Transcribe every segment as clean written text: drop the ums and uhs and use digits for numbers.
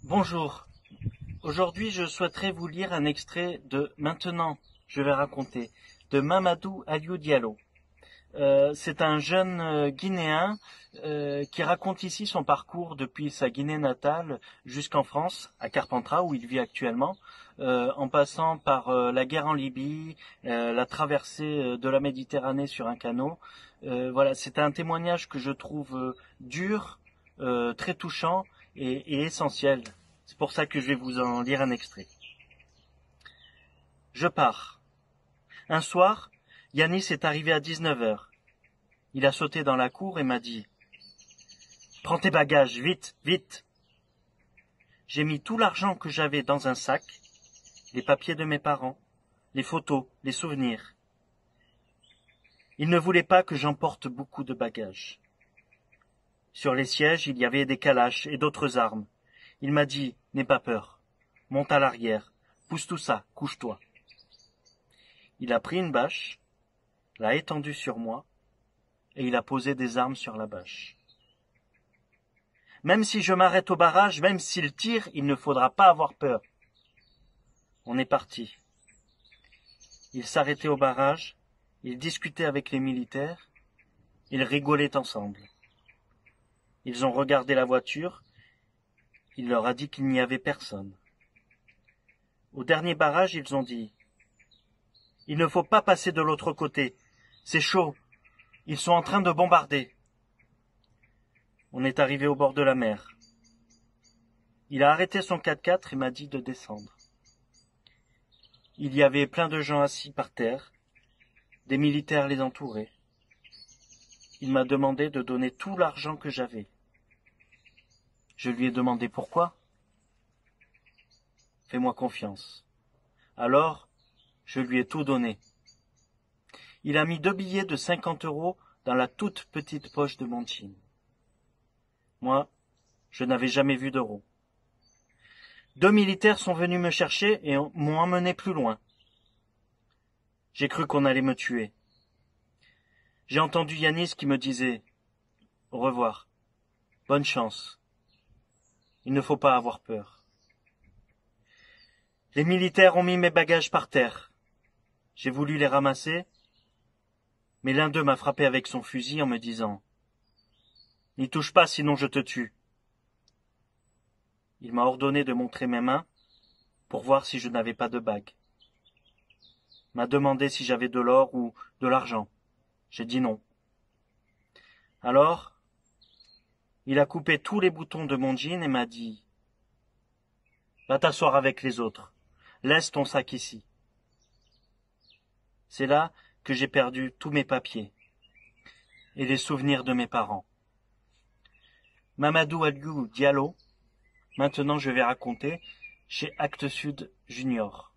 Bonjour, aujourd'hui je souhaiterais vous lire un extrait de Maintenant, je vais raconter, de Mamadou Aliou Diallo. C'est un jeune Guinéen qui raconte ici son parcours depuis sa Guinée natale jusqu'en France, à Carpentras où il vit actuellement, en passant par la guerre en Libye, la traversée de la Méditerranée sur un canot. Voilà, c'est un témoignage que je trouve dur, très touchant et essentiel. C'est pour ça que je vais vous en lire un extrait. Je pars. Un soir, Yanis est arrivé à 19h. Il a sauté dans la cour et m'a dit « Prends tes bagages, vite, vite !» J'ai mis tout l'argent que j'avais dans un sac, les papiers de mes parents, les photos, les souvenirs. Il ne voulait pas que j'emporte beaucoup de bagages. Sur les sièges, il y avait des calaches et d'autres armes. Il m'a dit « N'aie pas peur, monte à l'arrière, pousse tout ça, couche-toi. » Il a pris une bâche, l'a étendue sur moi, et il a posé des armes sur la bâche. Même si je m'arrête au barrage, même s'il tire, il ne faudra pas avoir peur. On est parti. Ils s'arrêtaient au barrage, ils discutaient avec les militaires, ils rigolaient ensemble. Ils ont regardé la voiture, il leur a dit qu'il n'y avait personne. Au dernier barrage, ils ont dit « Il ne faut pas passer de l'autre côté, c'est chaud, ils sont en train de bombarder. » On est arrivé au bord de la mer. Il a arrêté son 4x4 et m'a dit de descendre. Il y avait plein de gens assis par terre, des militaires les entouraient. Il m'a demandé de donner tout l'argent que j'avais. Je lui ai demandé pourquoi. Fais-moi confiance. Alors, je lui ai tout donné. Il a mis 2 billets de 50 € dans la toute petite poche de mon jean. Moi, je n'avais jamais vu d'euros. 2 militaires sont venus me chercher et m'ont emmené plus loin. J'ai cru qu'on allait me tuer. J'ai entendu Yanis qui me disait « Au revoir, bonne chance. Il ne faut pas avoir peur. » Les militaires ont mis mes bagages par terre. J'ai voulu les ramasser, mais l'un d'eux m'a frappé avec son fusil en me disant « N'y touche pas, sinon je te tue. » Il m'a ordonné de montrer mes mains pour voir si je n'avais pas de bague. M'a demandé si j'avais de l'or ou de l'argent. J'ai dit non. Alors, il a coupé tous les boutons de mon jean et m'a dit « Va t'asseoir avec les autres. Laisse ton sac ici. » C'est là que j'ai perdu tous mes papiers et les souvenirs de mes parents. Mamadou Aliou Diallo, Maintenant je vais raconter, chez Actes Sud Junior.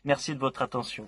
Merci de votre attention.